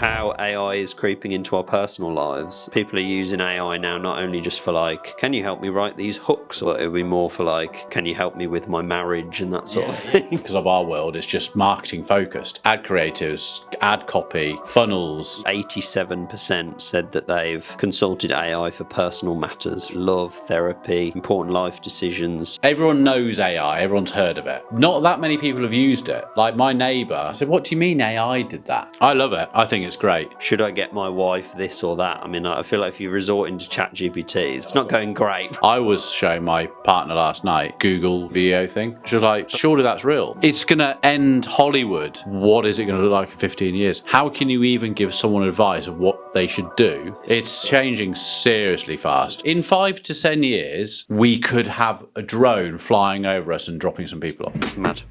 how AI is creeping into our personal lives. People are using AI now not only just for like, can you help me write these hooks? Or it'll be more for like, can you help me with my marriage and that sort of thing. Because of our world, it's just marketing focused. Ad creatives, ad copy, funnels. 87% said that they've consulted AI for personal matters, love, therapy, important life decisions. Everyone knows AI, everyone's heard of it. Not that many people have used it. Like my neighbour, I said, what do you mean AI did that? I love it. I think it's great. Should I get my wife this or that? I mean, I feel like if you resort into ChatGPT, it's not going great. I was showing my partner last night Google video thing. She was like, surely that's real. It's going to end Hollywood. What is it going to look like in 15 years? How can you even give someone advice of what they should do? It's changing seriously fast. In 5 to 10 years, we could have a drone flying over us and dropping some people off. Mad.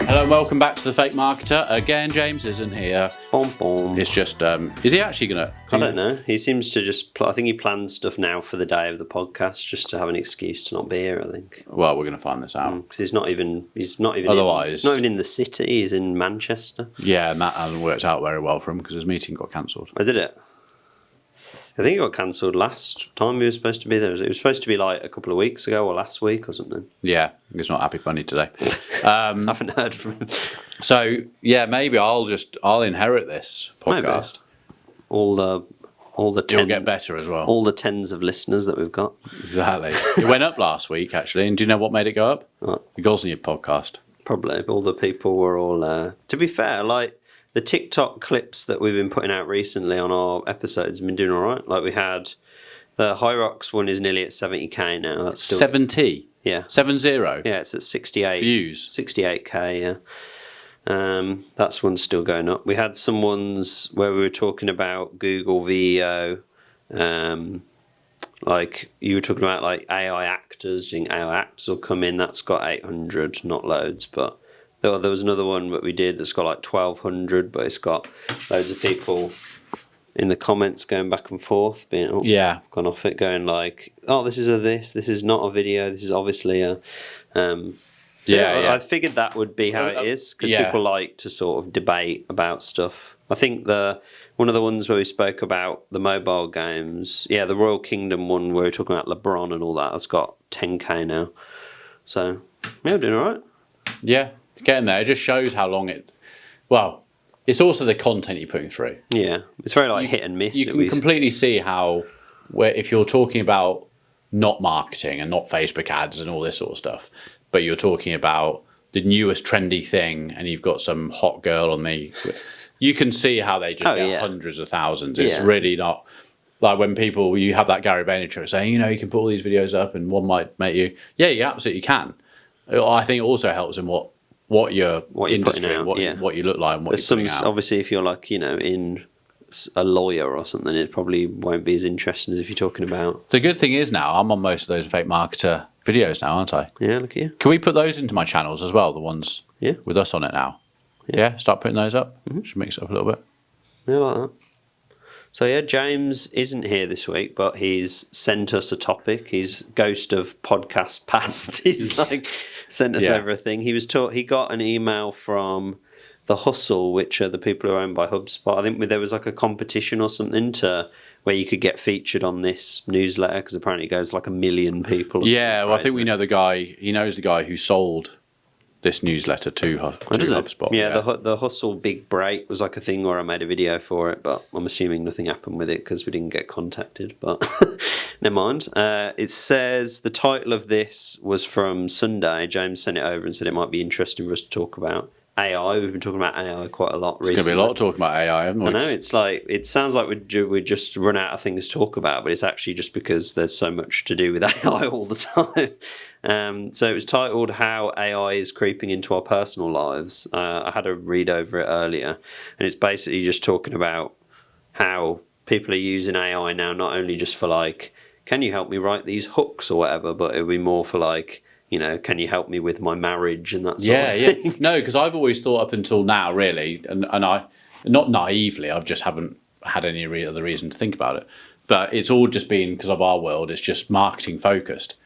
Hello and welcome back to The Fake Marketer. Again, James isn't here. Boom, boom. It's just, is he actually going to... I don't know. He seems to just... I think he plans stuff now for the day of the podcast just to have an excuse to not be here, I think. Well, we're going to find this out. Because he's not even Otherwise... not even in the city. He's in Manchester. Yeah, and that hasn't worked out very well for him because his meeting got cancelled. I did it. I think it got cancelled last time he was supposed to be there. It was supposed to be like a couple of weeks ago or last week or something. Yeah, he's not happy bunny today. I haven't heard from him. So, yeah, maybe I'll inherit this podcast. Maybe. All the It'll get better as well. All the tens of listeners that we've got. Exactly. It went up last week, actually. And do you know what made it go up? What? The Goals in Your podcast. Probably. All the people were all... to be fair, like... The TikTok clips that we've been putting out recently on our episodes have been doing all right. Like we had the High Rocks one is nearly at 70k now. That's still 70? Yeah. 70? Yeah, it's at 68 views. 68k. Yeah. That's one's still going up. We had some ones where we were talking about Google VEO. Like you were talking about like AI actors. Do you think AI actors will come in? That's got 800, not loads, but. There was another one that we did that's got like 1,200, but it's got loads of people in the comments going back and forth, being gone off it, going like, "Oh, this is not a video. This is obviously a." I figured that would be how it is because people like to sort of debate about stuff. I think one of the ones where we spoke about the mobile games, the Royal Kingdom one where we were talking about LeBron and all that, that's got 10k now. So we're doing all right. Yeah. It's getting there. It just shows how long it... Well, it's also the content you're putting through. Yeah. It's very like hit and miss. You can completely see how... if you're talking about not marketing and not Facebook ads and all this sort of stuff, but you're talking about the newest trendy thing and you've got some hot girl on the... You can see how they just get hundreds of thousands. It's really not... Like when you have that Gary Vaynerchuk saying, you can put all these videos up and one might make you... Yeah, you absolutely can. I think it also helps in what your industry, what you look like, and what you're putting out. Obviously, if you're like in a lawyer or something, it probably won't be as interesting as if you're talking about. The good thing is now I'm on most of those Fake Marketer videos now, aren't I? Yeah, look at you. Can we put those into my channels as well? The ones with us on it now. Yeah, start putting those up. Mm-hmm. Should mix it up a little bit. Yeah, like that. So James isn't here this week, but he's sent us a topic. He's ghost of podcast past. He's like sent us over a thing. He got an email from The Hustle, which are the people who are owned by HubSpot. I think there was like a competition or something where you could get featured on this newsletter because apparently it goes like 1 million people. Yeah, well, I think we know the guy. He knows the guy who sold this newsletter to HubSpot. Yeah, the Hustle Big Break was like a thing where I made a video for it, but I'm assuming nothing happened with it because we didn't get contacted, but never mind. It says the title of this was from Sunday. James sent it over and said it might be interesting for us to talk about AI. We've been talking about AI quite a lot recently. There's going to be a lot of talk about AI, haven't we? I know, it sounds like we just run out of things to talk about, but it's actually just because there's so much to do with AI all the time. So it was titled How AI is Creeping into Our Personal Lives. I had a read over it earlier, and it's basically just talking about how people are using AI now, not only just for like, can you help me write these hooks or whatever, but it'll be more for like, can you help me with my marriage and that sort of thing? Yeah. No, because I've always thought up until now, really, and I, not naively, I just haven't had any other reason to think about it. But it's all just been because of our world. It's just marketing focused.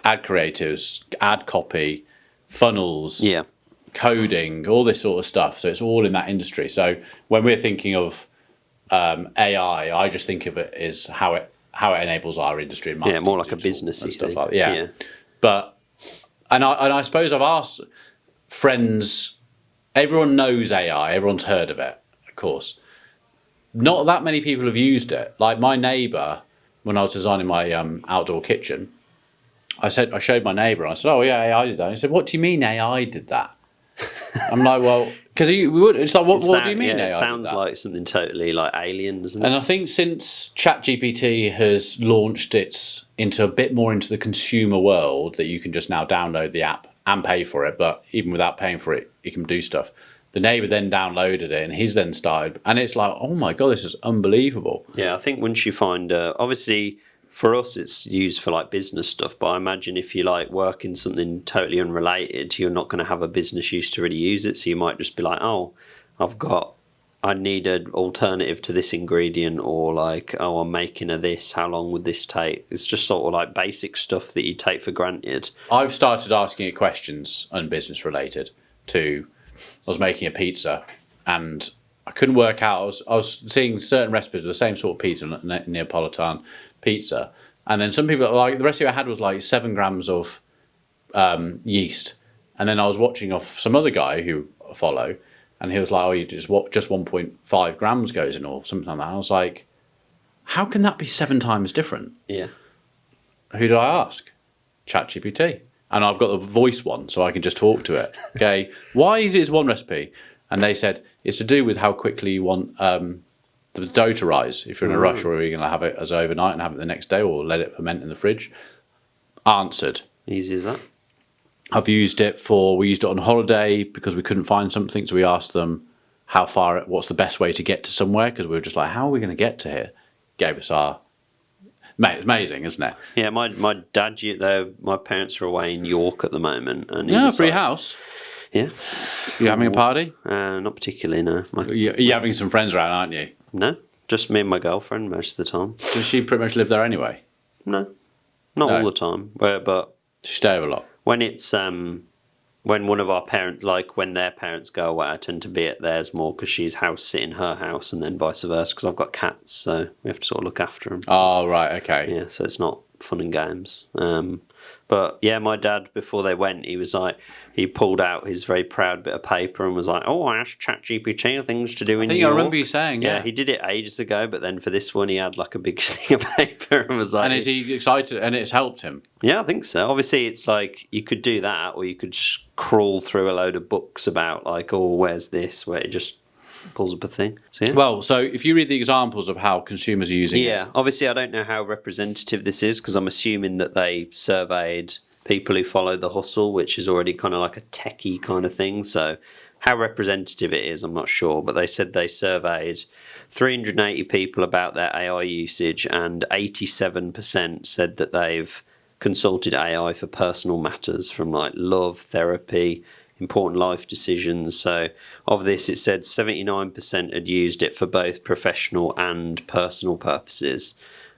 Ad creatives, ad copy, funnels, coding, all this sort of stuff. So it's all in that industry. So when we're thinking of AI, I just think of it as how it enables our industry and marketing, Yeah, more like a digital businessy and stuff thing. like that. Yeah. But I suppose I've asked friends. Everyone knows AI. Everyone's heard of it, of course. Not that many people have used it. Like my neighbour, when I was designing my outdoor kitchen, I showed my neighbour. And I said, "Oh yeah, AI did that." He said, "What do you mean AI did that?" I'm like, "Well, because it's like, what do you mean AI It did sounds that?" like something totally like alien, doesn't it? And I think since ChatGPT has launched into a bit more into the consumer world, that you can just now download the app and pay for it, but even without paying for it, you can do stuff. The neighbour then downloaded it, and he's then started, and it's like, oh my god, this is unbelievable. Yeah, I think once you find, obviously for us it's used for like business stuff, but I imagine if you like work in something totally unrelated, you're not going to have a business use to really use it. So you might just be like, oh, I need an alternative to this ingredient, or like, oh, I'm making this. How long would this take? It's just sort of like basic stuff that you take for granted. I've started asking it questions unbusiness related. I was making a pizza, and I couldn't work out. I was seeing certain recipes of the same sort of pizza, Neapolitan pizza, and then some people, like the recipe I had was like 7 grams of yeast, and then I was watching off some other guy who I follow, and he was like, "Oh, you just 1.5 grams goes in, or something like that." I was like, "How can that be 7 times different?" Yeah. Who did I ask? ChatGPT. And I've got the voice one, so I can just talk to it. Okay, why is one recipe? And they said it's to do with how quickly you want the dough to rise. If you're in a rush, or are you going to have it as overnight and have it the next day, or let it ferment in the fridge? Answered. Easy as that. We used it on holiday because we couldn't find something, so we asked them what's the best way to get to somewhere, because we were just like, how are we going to get to here? Gave us our... Mate, it's amazing, isn't it? Yeah, my dad, my parents are away in York at the moment, and Free house. Yeah. You having a party? Not particularly, no. You're having some friends around, aren't you? No, just me and my girlfriend most of the time. Does she pretty much live there anyway? No, not all the time. But she stay over a lot. When it's when one of our parents, like when their parents go away, I tend to be at theirs more, because she's house sitting her house, and then vice versa, because I've got cats, so we have to sort of look after them. Oh, right, okay. Yeah, so it's not fun and games. But yeah, my dad, before they went, he was like, he pulled out his very proud bit of paper and was like, "Oh, I asked ChatGPT things to do in New York." I remember you saying, yeah. He did it ages ago, but then for this one, he had like a big thing of paper and was like... And is he excited, and it's helped him? Yeah, I think so. Obviously, it's like, you could do that, or you could just crawl through a load of books about like, oh, where's this, where it just pulls up a thing. So, yeah. Well, so if you read the examples of how consumers are using it... Yeah, obviously I don't know how representative this is, because I'm assuming that they surveyed people who follow The Hustle, which is already kind of like a techie kind of thing. So how representative it is, I'm not sure. But they said they surveyed 380 people about their AI usage, and 87% said that they've consulted AI for personal matters, from like love, therapy, important life decisions. So of this, it said 79% had used it for both professional and personal purposes,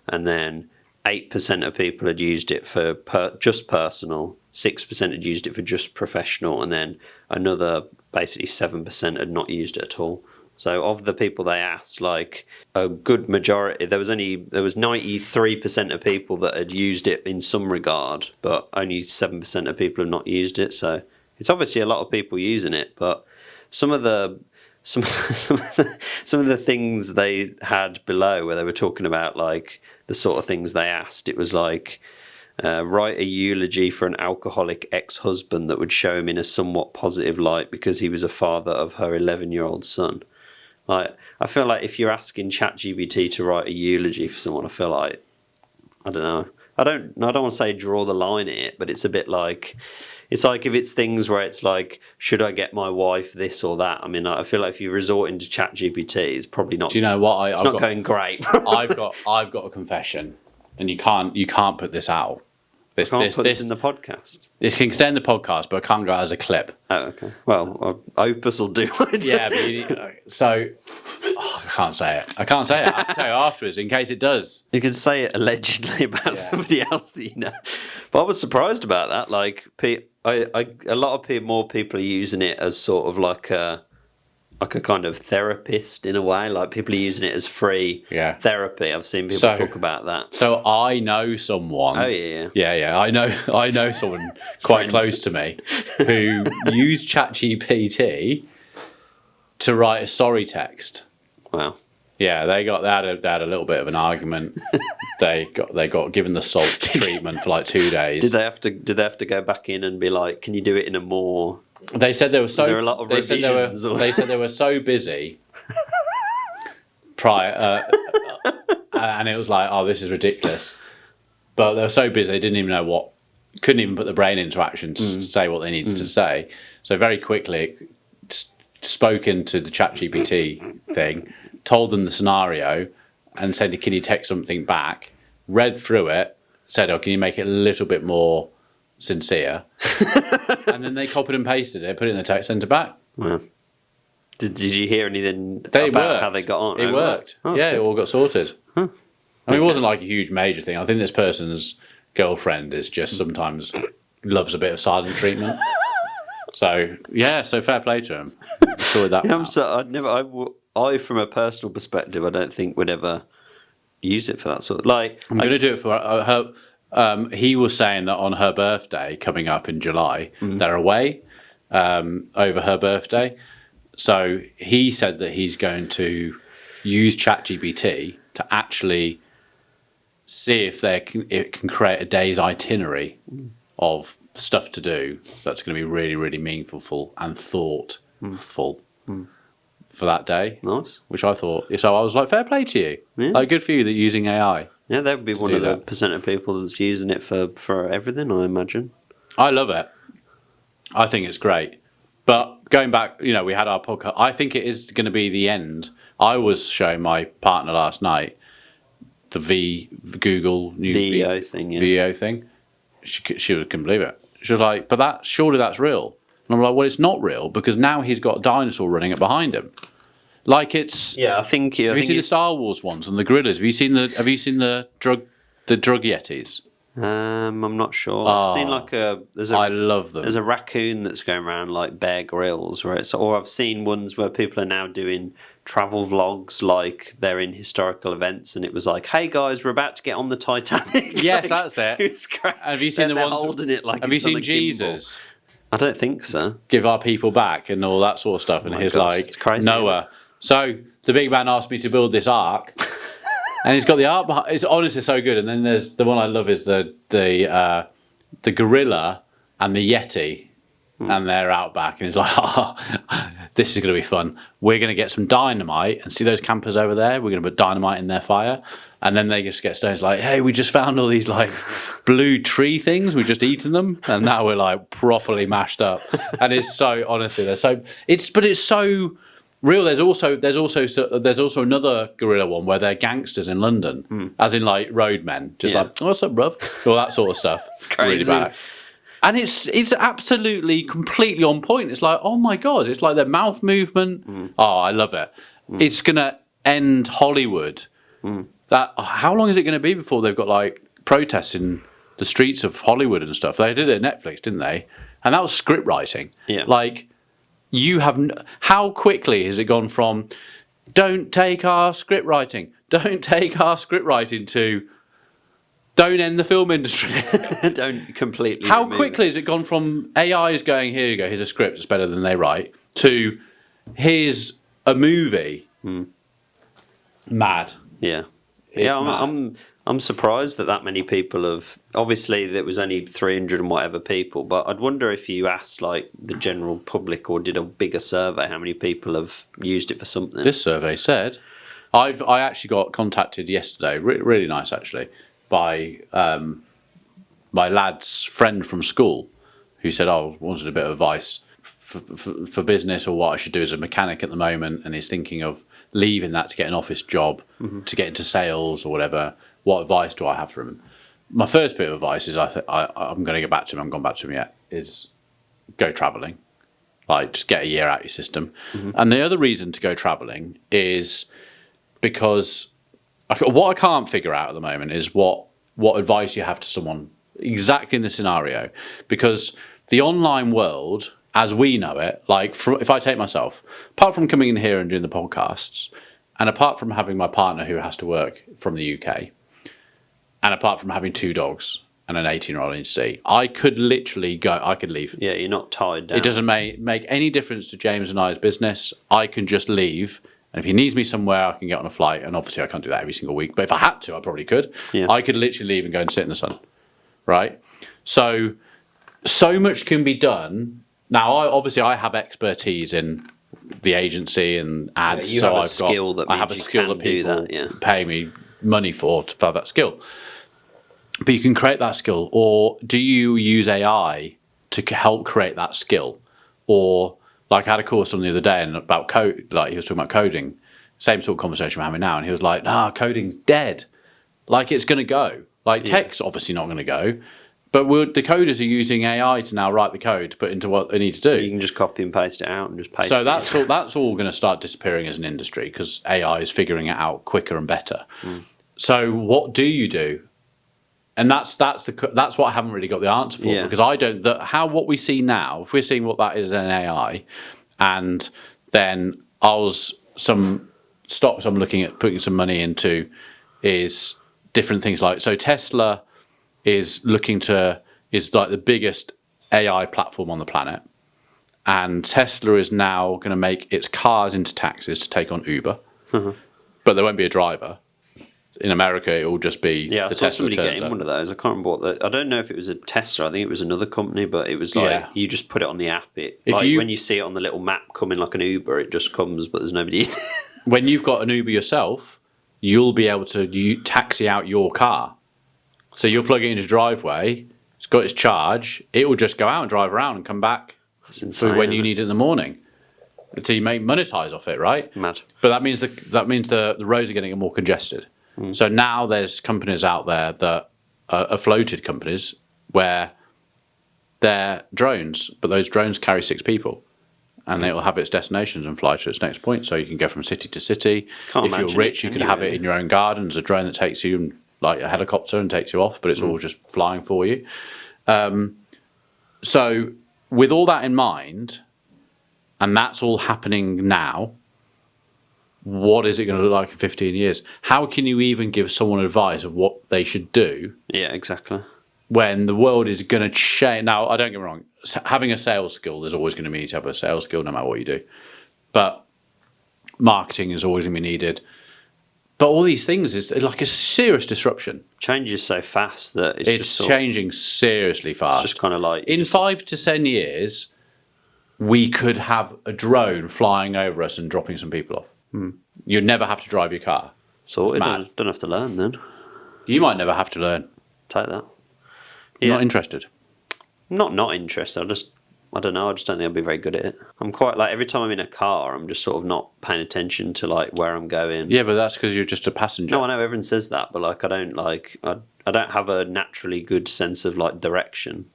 and then 8% of people had used it for just personal, 6% had used it for just professional, and then another basically 7% had not used it at all. So of the people they asked, like a good majority, there was 93% of people that had used it in some regard, but only 7% of people have not used it. So it's obviously a lot of people using it, but some of the things they had below, where they were talking about like the sort of things they asked, it was like write a eulogy for an alcoholic ex-husband that would show him in a somewhat positive light because he was a father of her 11-year-old son. Like, I feel like if you're asking ChatGPT to write a eulogy for someone, I feel like, I don't know. I don't want to say draw the line at it, but it's a bit like, it's like if it's things where it's like, should I get my wife this or that? I mean, I feel like if you resort into ChatGPT, it's probably not. Do you know what? It's not going great. I've got a confession, and you can't put this out. I can't put this in the podcast. This can stay in the podcast, but I can't go out as a clip. Oh, okay. Well, Opus will do it. Yeah, but I can't say it. I can't say it. I'll tell you afterwards, in case it does. You can say it allegedly about somebody else that you know. But I was surprised about that. Like, a lot of more people are using it as sort of like a kind of therapist in a way. Like people are using it as free therapy. I've seen people talk about that. So I know someone. Oh yeah. Yeah. I know someone quite close to me who used ChatGPT to write a sorry text. Wow. Yeah, they had a little bit of an argument. they got given the salt treatment for like 2 days. Did they have to go back in and be like, can you do it in a more? They said they were so. Was there a lot of they said they said they were so busy prior, and it was like, oh, this is ridiculous. But they were so busy they didn't even know what, couldn't even put the brain into action to say what they needed to say. So very quickly, spoke into the ChatGPT thing, told them the scenario, and said, "Can you text something back?" Read through it, said, "Oh, can you make it a little bit more sincere?" And then they copied and pasted it, put it in the text, sent it back. Well, did you hear anything about how they got on? It worked. Oh, yeah, good. it all got sorted. Huh. I mean, it wasn't like a huge major thing. I think this person's girlfriend is just sometimes loves a bit of silent treatment. So yeah, so fair play to him. Sorted that. Yeah, I from a personal perspective, I don't think would ever use it for that sort of like. I'm going to do it for her. He was saying that on her birthday coming up in July, they're away over her birthday. So he said that he's going to use ChatGPT to actually see if it can create a day's itinerary of stuff to do that's going to be really, really meaningful and thoughtful for that day. Nice. Which I thought. So I was like, fair play to you. Yeah. Like, good for you that you're using AI. Yeah, that would be one of the percent of people that's using it for everything, I imagine. I love it. I think it's great. But going back, we had our podcast. I think it is going to be the end. I was showing my partner last night the Google new VEO thing. Yeah. VEO thing. She couldn't believe it. She was like, "But surely that's real." And I'm like, "Well, it's not real because now he's got a dinosaur running it behind him." Like it's. Yeah, I think. Have you seen the Star Wars ones and the gorillas? Have you seen the drug yetis? I'm not sure. I've seen I love them. There's a raccoon that's going around like Bear Grylls, or I've seen ones where people are now doing travel vlogs, like they're in historical events, and it was like, "Hey guys, we're about to get on the Titanic." Yes, that's it. It's great. Have you seen the ones holding it like? Have you seen Jesus? I don't think so. Give our people back and all that sort of stuff, and he's like, it's crazy, Noah. So the big man asked me to build this ark. And he's got the art behind. It's honestly so good. And then there's the one I love is the gorilla and the yeti, and they're out back, and he's like, "Oh, this is going to be fun. We're going to get some dynamite and see those campers over there. We're going to put dynamite in their fire, and then they just get stones like, hey, we just found all these like blue tree things. We've just eaten them, and now we're like properly mashed up." And it's so honestly, it's so real. There's also another gorilla one where they're gangsters in London, as in like roadmen, just like, "What's up, bruv?" All that sort of stuff. It's crazy. Really bad. And it's absolutely completely on point. It's like, oh my god, it's like their mouth movement. Oh, I love it. It's gonna end Hollywood. How long is it going to be before they've got like protests in the streets of Hollywood and stuff? They did it at Netflix, didn't they? And that was script writing. Yeah. Like. How quickly has it gone from don't take our script writing to don't end the film industry? Don't completely. How quickly has it gone from AI is going, here you go, here's a script, it's better than they write, to here's a movie. Mad. Yeah. Mad. I'm surprised that many people have. Obviously, there was only 300 and whatever people, but I'd wonder if you asked like the general public or did a bigger survey, how many people have used it for something. This survey said, I actually got contacted yesterday, really nice actually, by my lad's friend from school, who said, "Oh, wanted a bit of advice for business or what I should do as a mechanic at the moment, and he's thinking of leaving that to get an office job, to get into sales or whatever. What advice do I have for him?" My first bit of advice is I'm going to get back to him. I haven't gone back to him yet. Is go travelling, like just get a year out of your system. And the other reason to go travelling is because what I can't figure out at the moment is what advice you have to someone exactly in the scenario. Because the online world as we know it, like if I take myself, apart from coming in here and doing the podcasts, and apart from having my partner who has to work from the UK, and apart from having 2 dogs and an 18-year-old in sea, I could literally go, I could leave. Yeah, you're not tied down. It doesn't make any difference to James and I's business. I can just leave. And if he needs me somewhere, I can get on a flight. And obviously I can't do that every single week. But if I had to, I probably could. Yeah. I could literally leave and go and sit in the sun. Right? So much can be done. Now, I have expertise in the agency and ads. You have a skill that people pay me money for that skill. But you can create that skill. Or do you use AI to help create that skill? Or like I had a course on the other day and about code, like he was talking about coding, same sort of conversation we're having now. And he was like, coding's dead. Like it's going to go. Like tech's obviously not going to go. But the coders are using AI to now write the code to put into what they need to do. You can just copy and paste it out and just paste so it. So that's all going to start disappearing as an industry because AI is figuring it out quicker and better. So what do you do? And that's what I haven't really got the answer for because I don't. What we see now, if we're seeing what that is in AI, and then some stocks I'm looking at putting some money into is different things like Tesla is like the biggest AI platform on the planet, and Tesla is now going to make its cars into taxis to take on Uber, but there won't be a driver. In America, it will just be the Tesla. I saw somebody getting one of those. I can't remember what I don't know if it was a Tesla. I think it was another company, but it was like you just put it on the app. When you see it on the little map coming like an Uber, it just comes, but there's nobody. When you've got an Uber yourself, you'll be able to taxi out your car. So you'll plug it into the driveway. It's got its charge. It will just go out and drive around and come back for when you need it in the morning. So you may monetize off it, right? Mad. But that means the roads are getting more congested. So now there's companies out there that are floated companies where they're drones, but those drones carry 6 people. And it will have its destinations and fly to its next point. So you can go from city to city. If you're rich, you can have it in your own garden. There's a drone that takes you like a helicopter and takes you off, but it's all just flying for you. So with all that in mind, and that's all happening now, what is it going to look like in 15 years? How can you even give someone advice of what they should do? Yeah, exactly. When the world is going to change. Now, I don't get me wrong. Having a sales skill, there's always going to be need to have a sales skill no matter what you do. But marketing is always going to be needed. But all these things is like a serious disruption. Changes so fast that it's changing seriously fast. It's just kind of like in 5 to 10 years, we could have a drone flying over us and dropping some people off. You'd never have to drive your car. So don't have to learn then. You might never have to learn. Take that. Not interested. Not interested. I don't know. I just don't think I'll be very good at it. I'm quite like every time I'm in a car, I'm just sort of not paying attention to like where I'm going. Yeah, but that's because you're just a passenger. No, I know everyone says that, but like I don't have a naturally good sense of like direction.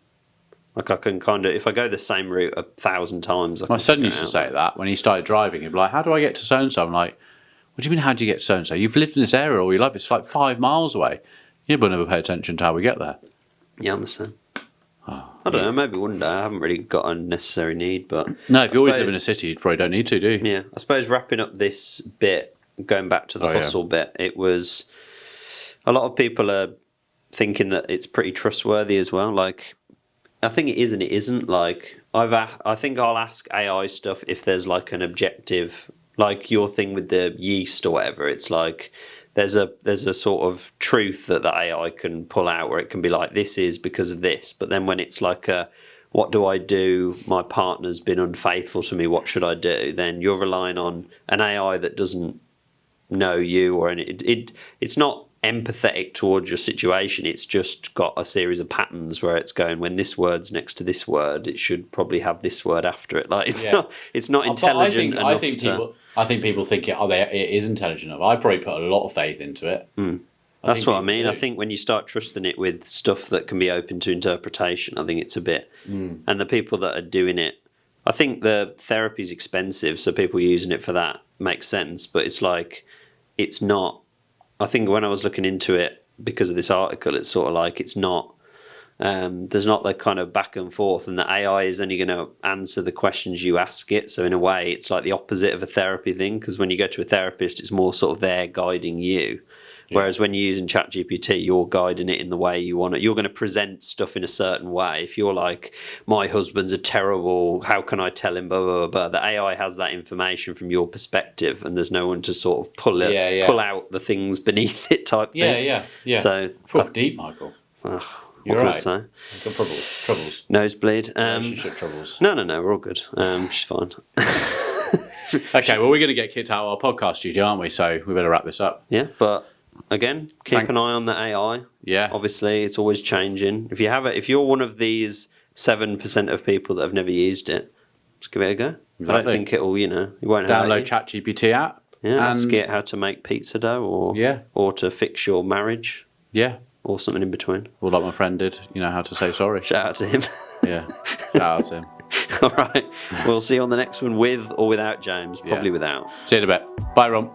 Like I can kind of, if I go the same route 1,000 times. My son used to say that when he started driving. He'd be like, "How do I get to so and so?" I'm like, "What do you mean? How do you get to so and so? You've lived in this area all your life. It's like 5 miles away. You but never pay attention to how we get there." Yeah, I'm the same. I don't know. Maybe one day. I haven't really got a necessary need, but no. If you always live in a city, you probably don't need to, do you? Yeah, I suppose wrapping up this bit, going back to the hustle bit, it was a lot of people are thinking that it's pretty trustworthy as well. Like, I think it is and it isn't. Like, I think I'll ask AI stuff if there's like an objective, like your thing with the yeast or whatever. It's like there's a sort of truth that the AI can pull out where it can be like, this is because of this. But then when it's like what do I do? My partner's been unfaithful to me. What should I do? Then you're relying on an AI that doesn't know you or it's not empathetic towards your situation. It's just got a series of patterns where it's going, when this word's next to this word, it should probably have this word after it. Like it's not intelligent enough. I think people think it is intelligent enough. I probably put a lot of faith into it. That's what I mean. I think when you start trusting it with stuff that can be open to interpretation, I think it's a bit. And the people that are doing it, I think the therapy's expensive, so people using it for that makes sense. But it's like, it's not. I think when I was looking into it because of this article, it's sort of like it's not There's not the kind of back and forth, and the AI is only going to answer the questions you ask it. So in a way, it's like the opposite of a therapy thing, because when you go to a therapist, it's more sort of there guiding you. Whereas when you're using ChatGPT, you're guiding it in the way you want it. You're going to present stuff in a certain way. If you're like, my husband's a terrible, how can I tell him, blah, blah, blah, blah. The AI has that information from your perspective, and there's no one to sort of pull out the things beneath it type thing. Yeah. So, Deep, Michael. What You're can I right. say? Got troubles. Nosebleed. Relationship troubles. No, we're all good. She's fine. Okay, well, we're going to get kicked out of our podcast studio, aren't we? So we better wrap this up. Yeah, but again, keep an eye on the AI. Yeah. Obviously, it's always changing. If you're one of these 7% of people that have never used it, just give it a go. Exactly. I don't think it won't Download hurt ChatGPT app. you. Yeah, ask it how to make pizza dough or to fix your marriage. Yeah. Or something in between. Or like my friend did, how to say sorry. Shout out to him. Yeah. Shout out to him. All right. We'll see you on the next one with or without James. Probably without. See you in a bit. Bye, Ron.